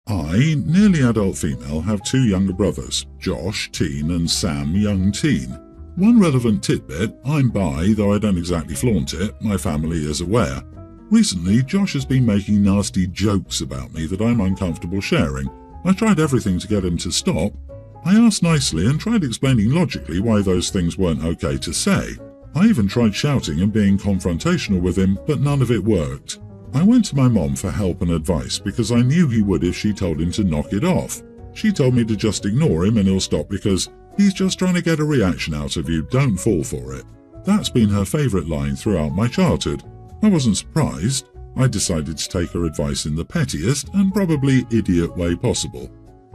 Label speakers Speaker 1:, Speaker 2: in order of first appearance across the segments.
Speaker 1: I, nearly adult female, have two younger brothers, Josh, teen, and Sam, young teen. One relevant tidbit, I'm bi, though I don't exactly flaunt it, my family is aware. Recently, Josh has been making nasty jokes about me that I'm uncomfortable sharing. I tried everything to get him to stop. I asked nicely and tried explaining logically why those things weren't okay to say. I even tried shouting and being confrontational with him, but none of it worked. I went to my mom for help and advice because I knew he would if she told him to knock it off. She told me to just ignore him and he'll stop because he's just trying to get a reaction out of you, don't fall for it. That's been her favourite line throughout my childhood. I wasn't surprised. I decided to take her advice in the pettiest and probably idiot way possible.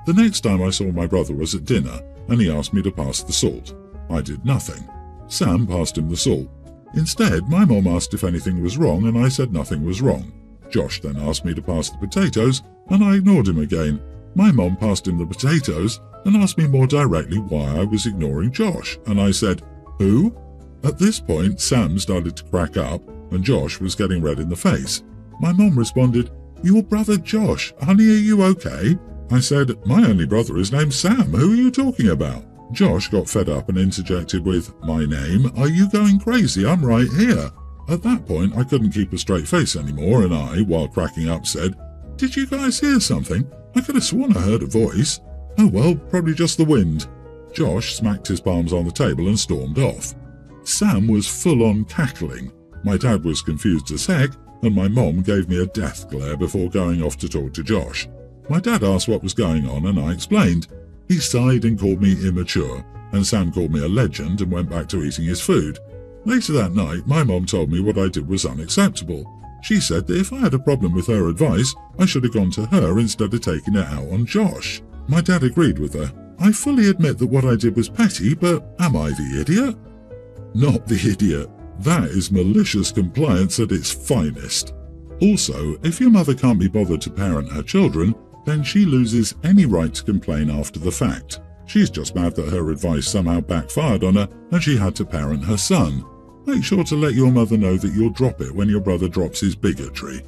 Speaker 1: The next time I saw my brother was at dinner and he asked me to pass the salt. I did nothing. Sam passed him the salt. Instead, my mom asked if anything was wrong and I said nothing was wrong. Josh then asked me to pass the potatoes and I ignored him again. My mom passed him the potatoes and asked me more directly why I was ignoring Josh, and I said, "Who?" At this point, Sam started to crack up and Josh was getting red in the face. My mom responded, "Your brother Josh, honey, are you okay?" I said, "My only brother is named Sam, who are you talking about?" Josh got fed up and interjected with, "My name? Are you going crazy? I'm right here." At that point, I couldn't keep a straight face anymore and I, while cracking up, said, "Did you guys hear something? I could have sworn I heard a voice." "Oh well, probably just the wind." Josh smacked his palms on the table and stormed off. Sam was full-on cackling. My dad was confused as heck and my mom gave me a death glare before going off to talk to Josh. My dad asked what was going on and I explained. He sighed and called me immature, and Sam called me a legend and went back to eating his food. Later that night, my mom told me what I did was unacceptable. She said that if I had a problem with her advice, I should have gone to her instead of taking it out on Josh. My dad agreed with her. I fully admit that what I did was petty, but am I the idiot? Not the idiot. That is malicious compliance at its finest. Also, if your mother can't be bothered to parent her children, then she loses any right to complain after the fact. She's just mad that her advice somehow backfired on her and she had to parent her son. Make sure to let your mother know that you'll drop it when your brother drops his bigotry.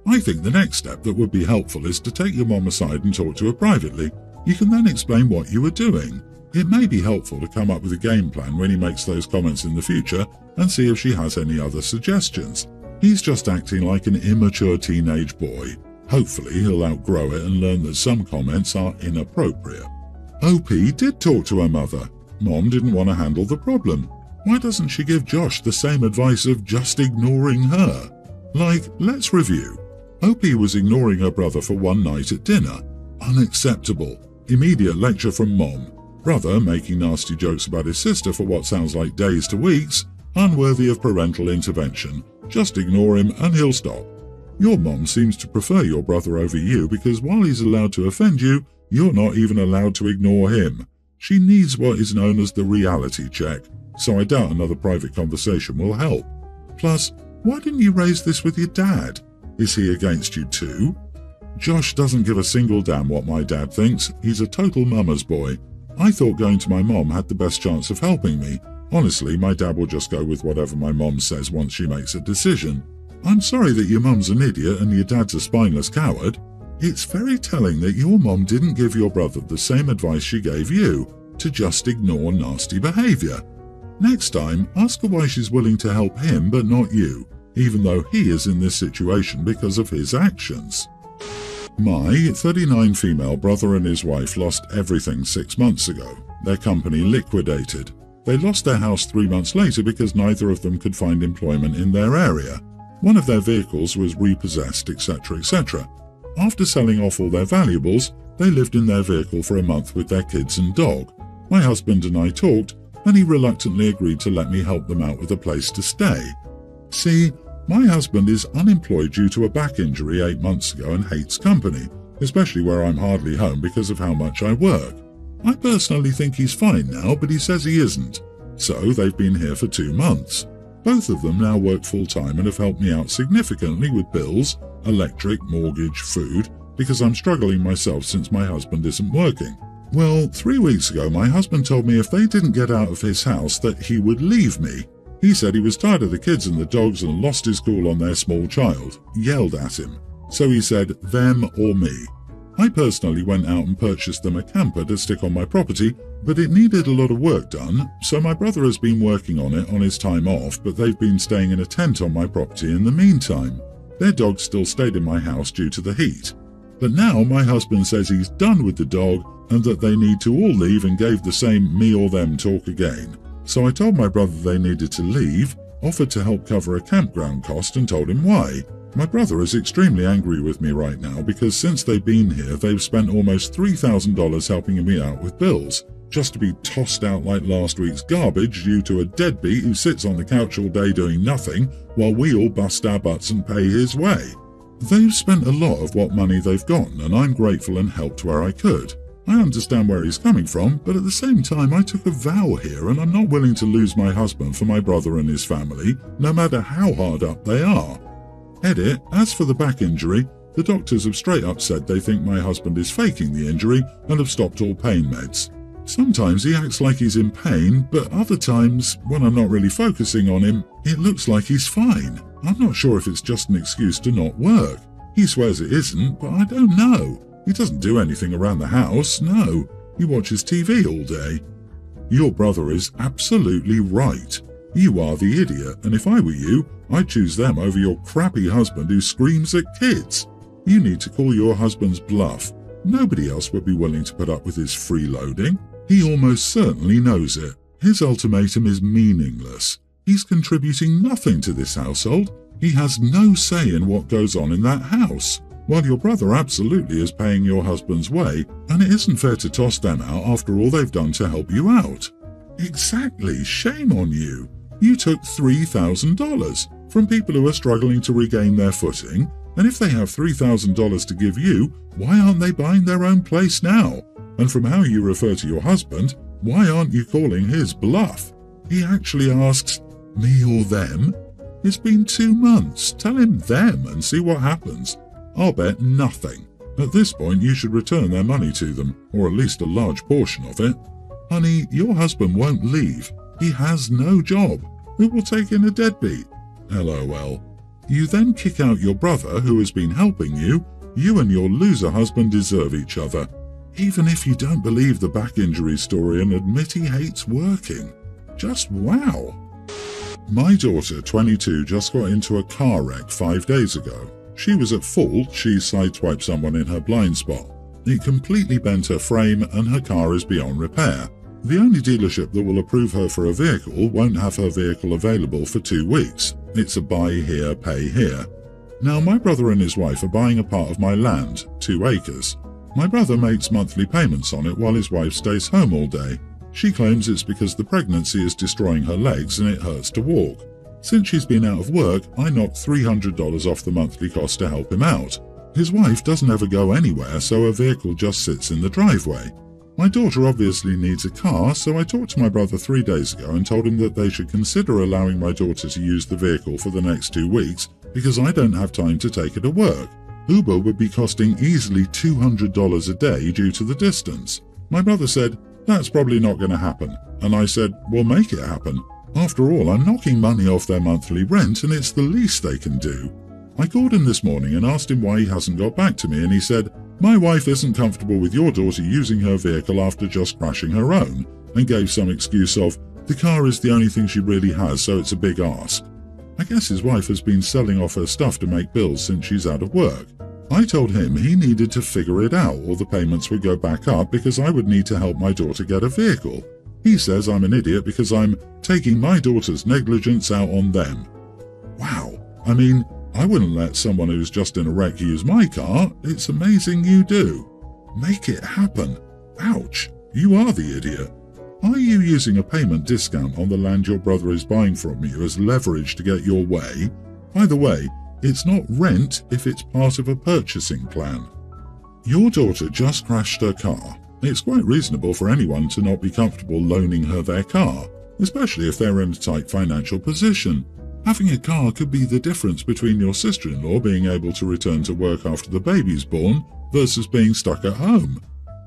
Speaker 1: I think the next step that would be helpful is to take your mom aside and talk to her privately. You can then explain what you were doing. It may be helpful to come up with a game plan when he makes those comments in the future and see if she has any other suggestions. He's just acting like an immature teenage boy. Hopefully he'll outgrow it and learn that some comments are inappropriate. OP did talk to her mother. Mom didn't want to handle the problem. Why doesn't she give Josh the same advice of just ignoring her? Like, let's review. OP was ignoring her brother for one night at dinner. Unacceptable. Immediate lecture from Mom. Brother making nasty jokes about his sister for what sounds like days to weeks. Unworthy of parental intervention. Just ignore him and he'll stop. Your mom seems to prefer your brother over you because while he's allowed to offend you, you're not even allowed to ignore him. She needs what is known as the reality check, so I doubt another private conversation will help. Plus, why didn't you raise this with your dad? Is he against you too? Josh doesn't give a single damn what my dad thinks. He's a total mama's boy. I thought going to my mom had the best chance of helping me. Honestly, my dad will just go with whatever my mom says once she makes a decision. I'm sorry that your mum's an idiot and your dad's a spineless coward. It's very telling that your mom didn't give your brother the same advice she gave you, to just ignore nasty behaviour. Next time, ask her why she's willing to help him but not you, even though he is in this situation because of his actions. My 39 female brother and his wife lost everything 6 months ago. Their company liquidated. They lost their house 3 months later because neither of them could find employment in their area. One of their vehicles was repossessed, etc., etc. After selling off all their valuables, they lived in their vehicle for a month with their kids and dog. My husband and I talked, and he reluctantly agreed to let me help them out with a place to stay. See, my husband is unemployed due to a back injury 8 months ago and hates company, especially where I'm hardly home because of how much I work. I personally think he's fine now, but he says he isn't. So they've been here for 2 months. Both of them now work full-time and have helped me out significantly with bills, electric, mortgage, food, because I'm struggling myself since my husband isn't working. Well, 3 weeks ago my husband told me if they didn't get out of his house that he would leave me. He said he was tired of the kids and the dogs and lost his cool on their small child, yelled at him. So he said, them or me. I personally went out and purchased them a camper to stick on my property, but it needed a lot of work done, so my brother has been working on it on his time off, but they've been staying in a tent on my property in the meantime. Their dog still stayed in my house due to the heat. But now my husband says he's done with the dog and that they need to all leave, and gave the same me or them talk again. So I told my brother they needed to leave, offered to help cover a campground cost, and told him why. My brother is extremely angry with me right now because since they've been here, they've spent almost $3,000 helping me out with bills, just to be tossed out like last week's garbage due to a deadbeat who sits on the couch all day doing nothing while we all bust our butts and pay his way. They've spent a lot of what money they've gotten, and I'm grateful and helped where I could. I understand where he's coming from, but at the same time I took a vow here and I'm not willing to lose my husband for my brother and his family, no matter how hard up they are. Edit, as for the back injury, the doctors have straight up said they think my husband is faking the injury and have stopped all pain meds. Sometimes he acts like he's in pain, but other times, when I'm not really focusing on him, it looks like he's fine. I'm not sure if it's just an excuse to not work. He swears it isn't, but I don't know. He doesn't do anything around the house, no. He watches TV all day. Your brother is absolutely right. You are the idiot, and if I were you, I'd choose them over your crappy husband who screams at kids. You need to call your husband's bluff. Nobody else would be willing to put up with his freeloading. He almost certainly knows it. His ultimatum is meaningless. He's contributing nothing to this household. He has no say in what goes on in that house, while your brother absolutely is paying your husband's way, and it isn't fair to toss them out after all they've done to help you out. Exactly, shame on you. You took $3,000 from people who are struggling to regain their footing, and if they have $3,000 to give you, why aren't they buying their own place now? And from how you refer to your husband, why aren't you calling his bluff? He actually asks, me or them? It's been 2 months. Tell him them and see what happens. I'll bet nothing. At this point, you should return their money to them, or at least a large portion of it. Honey, your husband won't leave. He has no job. Who will take in a deadbeat? LOL. You then kick out your brother who has been helping you. You and your loser husband deserve each other. Even if you don't believe the back injury story and admit he hates working. Just wow. My daughter, 22, just got into a car wreck 5 days ago. She was at fault. She sideswiped someone in her blind spot. It completely bent her frame and her car is beyond repair. The only dealership that will approve her for a vehicle won't have her vehicle available for 2 weeks. It's a buy here, pay here. Now, my brother and his wife are buying a part of my land, 2 acres. My brother makes monthly payments on it while his wife stays home all day. She claims it's because the pregnancy is destroying her legs and it hurts to walk. Since she's been out of work, I knocked $300 off the monthly cost to help him out. His wife doesn't ever go anywhere, so her vehicle just sits in the driveway. My daughter obviously needs a car, so I talked to my brother 3 days ago and told him that they should consider allowing my daughter to use the vehicle for the next 2 weeks because I don't have time to take her to work. Uber would be costing easily $200 a day due to the distance. My brother said, that's probably not going to happen. And I said, well, make it happen. After all, I'm knocking money off their monthly rent and it's the least they can do. I called him this morning and asked him why he hasn't got back to me, and he said, my wife isn't comfortable with your daughter using her vehicle after just crashing her own, and gave some excuse of, the car is the only thing she really has, so it's a big ask. I guess his wife has been selling off her stuff to make bills since she's out of work. I told him he needed to figure it out or the payments would go back up because I would need to help my daughter get a vehicle. He says I'm an idiot because I'm taking my daughter's negligence out on them. Wow, I mean, I wouldn't let someone who's just in a wreck use my car. It's amazing you do. Make it happen. Ouch, you are the idiot. Are you using a payment discount on the land your brother is buying from you as leverage to get your way? By the way, it's not rent if it's part of a purchasing plan. Your daughter just crashed her car. It's quite reasonable for anyone to not be comfortable loaning her their car, especially if they're in a tight financial position. Having a car could be the difference between your sister-in-law being able to return to work after the baby's born versus being stuck at home.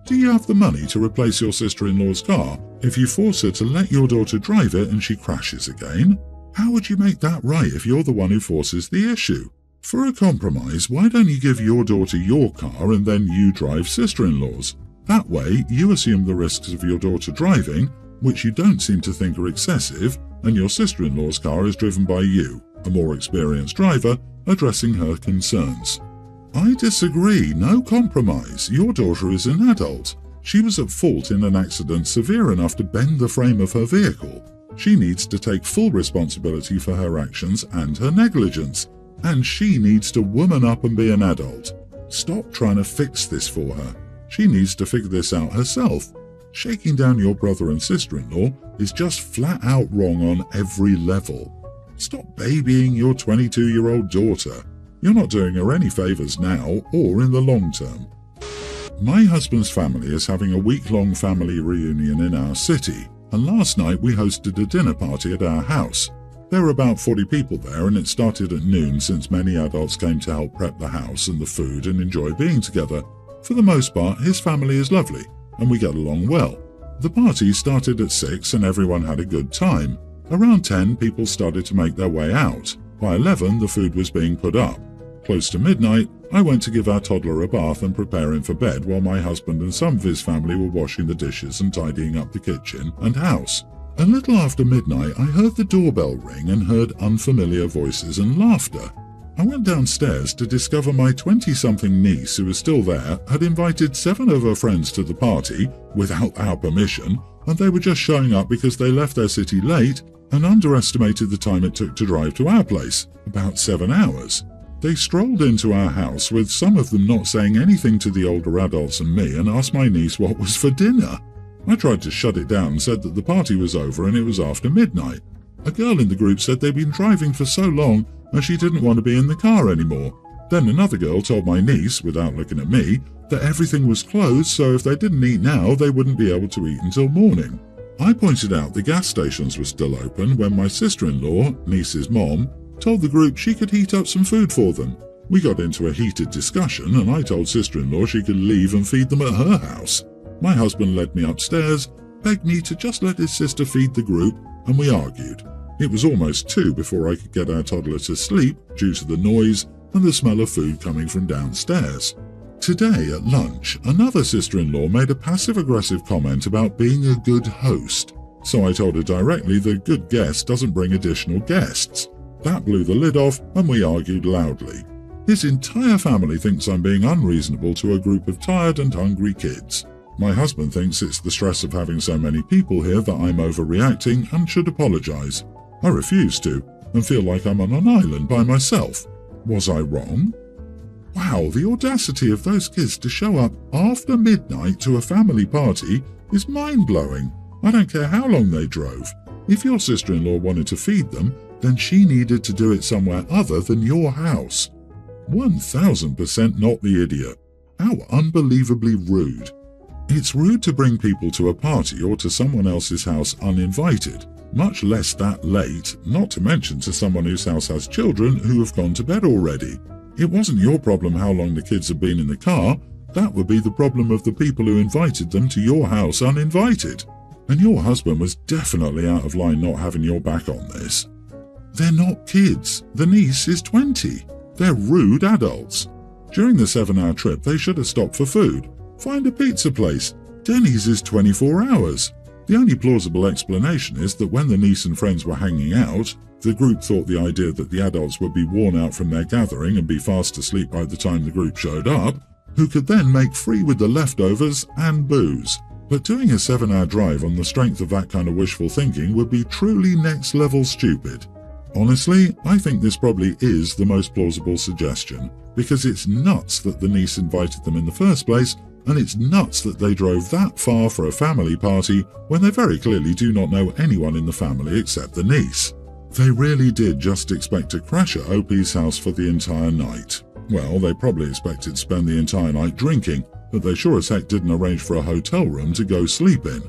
Speaker 1: Do you have the money to replace your sister-in-law's car if you force her to let your daughter drive it and she crashes again? How would you make that right if you're the one who forces the issue? For a compromise, why don't you give your daughter your car and then you drive sister-in-law's? That way, you assume the risks of your daughter driving, which you don't seem to think are excessive, and your sister-in-law's car is driven by you, a more experienced driver, addressing her concerns. I disagree. No compromise. Your daughter is an adult. She was at fault in an accident severe enough to bend the frame of her vehicle. She needs to take full responsibility for her actions and her negligence. And she needs to woman up and be an adult. Stop trying to fix this for her. She needs to figure this out herself. Shaking down your brother and sister-in-law is just flat out wrong on every level. Stop babying your 22-year-old daughter. You're not doing her any favours now or in the long term. My husband's family is having a week-long family reunion in our city, and last night we hosted a dinner party at our house. There were about 40 people there, and it started at noon since many adults came to help prep the house and the food and enjoy being together. For the most part, his family is lovely, and we get along well. The party started at 6 and everyone had a good time. Around 10, people started to make their way out. By 11, the food was being put up. Close to midnight, I went to give our toddler a bath and prepare him for bed while my husband and some of his family were washing the dishes and tidying up the kitchen and house. A little after midnight, I heard the doorbell ring and heard unfamiliar voices and laughter. I went downstairs to discover my 20-something niece, who was still there, had invited 7 of her friends to the party without our permission, and they were just showing up because they left their city late and underestimated the time it took to drive to our place, about 7 hours. They strolled into our house, with some of them not saying anything to the older adults and me, and asked my niece what was for dinner. I tried to shut it down and said that the party was over and it was after midnight. A girl in the group said they'd been driving for so long and she didn't want to be in the car anymore. Then another girl told my niece, without looking at me, that everything was closed, so if they didn't eat now, they wouldn't be able to eat until morning. I pointed out the gas stations were still open when my sister-in-law, niece's mom, told the group she could heat up some food for them. We got into a heated discussion and I told sister-in-law she could leave and feed them at her house. My husband led me upstairs, begged me to just let his sister feed the group, and we argued. It was almost 2 before I could get our toddler to sleep due to the noise and the smell of food coming from downstairs. Today at lunch, another sister-in-law made a passive-aggressive comment about being a good host. So I told her directly that good guest doesn't bring additional guests. That blew the lid off and we argued loudly. His entire family thinks I'm being unreasonable to a group of tired and hungry kids. My husband thinks it's the stress of having so many people here that I'm overreacting and should apologize. I refuse to and feel like I'm on an island by myself. Was I wrong? Wow, the audacity of those kids to show up after midnight to a family party is mind-blowing. I don't care how long they drove. If your sister-in-law wanted to feed them, then she needed to do it somewhere other than your house. 1000% not the idiot. How unbelievably rude. It's rude to bring people to a party or to someone else's house uninvited, much less that late, not to mention to someone whose house has children who have gone to bed already. It wasn't your problem how long the kids have been in the car. That would be the problem of the people who invited them to your house uninvited. And your husband was definitely out of line not having your back on this. They're not kids. The niece is 20. They're rude adults. During the 7-hour trip, they should have stopped for food. Find a pizza place. Denny's is 24 hours. The only plausible explanation is that when the niece and friends were hanging out, the group thought the idea that the adults would be worn out from their gathering and be fast asleep by the time the group showed up, who could then make free with the leftovers and booze. But doing a 7-hour drive on the strength of that kind of wishful thinking would be truly next-level stupid. Honestly, I think this probably is the most plausible suggestion, because it's nuts that the niece invited them in the first place, and it's nuts that they drove that far for a family party when they very clearly do not know anyone in the family except the niece. They really did just expect to crash at OP's house for the entire night. Well, they probably expected to spend the entire night drinking, but they sure as heck didn't arrange for a hotel room to go sleep in.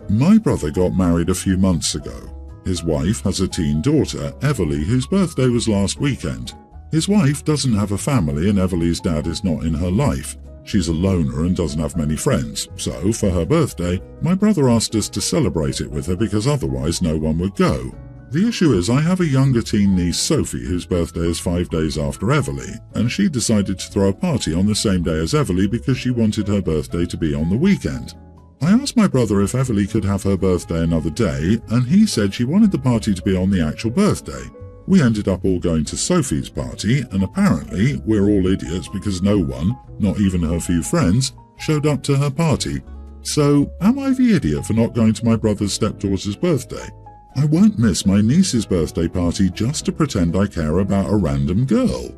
Speaker 1: My brother got married a few months ago. His wife has a teen daughter, Everly, whose birthday was last weekend. His wife doesn't have a family and Everly's dad is not in her life. She's a loner and doesn't have many friends, so for her birthday, my brother asked us to celebrate it with her because otherwise no one would go. The issue is I have a younger teen niece, Sophie, whose birthday is 5 days after Everly, and she decided to throw a party on the same day as Everly because she wanted her birthday to be on the weekend. I asked my brother if Everly could have her birthday another day, and he said she wanted the party to be on the actual birthday. We ended up all going to Sophie's party, and apparently we're all idiots because no one, not even her few friends, showed up to her party. So, am I the idiot for not going to my brother's stepdaughter's birthday? I won't miss my niece's birthday party just to pretend I care about a random girl.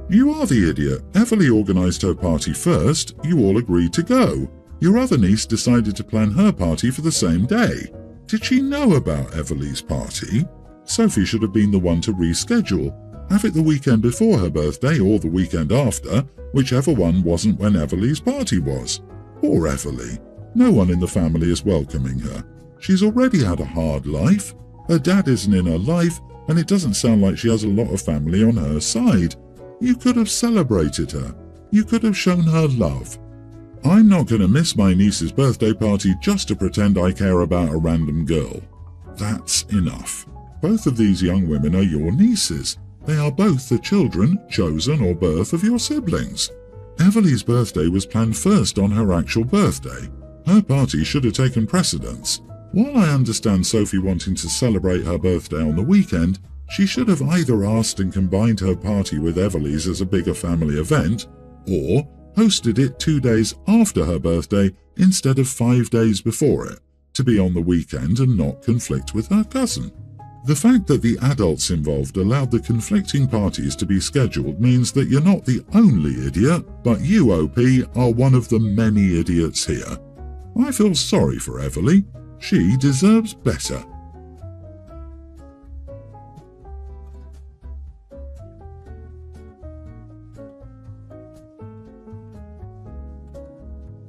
Speaker 1: You are the idiot. Everly organised her party first, you all agreed to go. Your other niece decided to plan her party for the same day. Did she know about Everly's party? Sophie should have been the one to reschedule. Have it the weekend before her birthday or the weekend after, whichever one wasn't when Everly's party was. Poor Everly. No one in the family is welcoming her. She's already had a hard life. Her dad isn't in her life, and it doesn't sound like she has a lot of family on her side. You could have celebrated her. You could have shown her love. I'm not going to miss my niece's birthday party just to pretend I care about a random girl. That's enough. Both of these young women are your nieces. They are both the children, chosen or birth of your siblings. Everly's birthday was planned first on her actual birthday. Her party should have taken precedence. While I understand Sophie wanting to celebrate her birthday on the weekend, she should have either asked and combined her party with Everly's as a bigger family event, or hosted it 2 days after her birthday instead of 5 days before it, to be on the weekend and not conflict with her cousin. The fact that the adults involved allowed the conflicting parties to be scheduled means that you're not the only idiot, but you, OP, are one of the many idiots here. I feel sorry for Everly. She deserves better.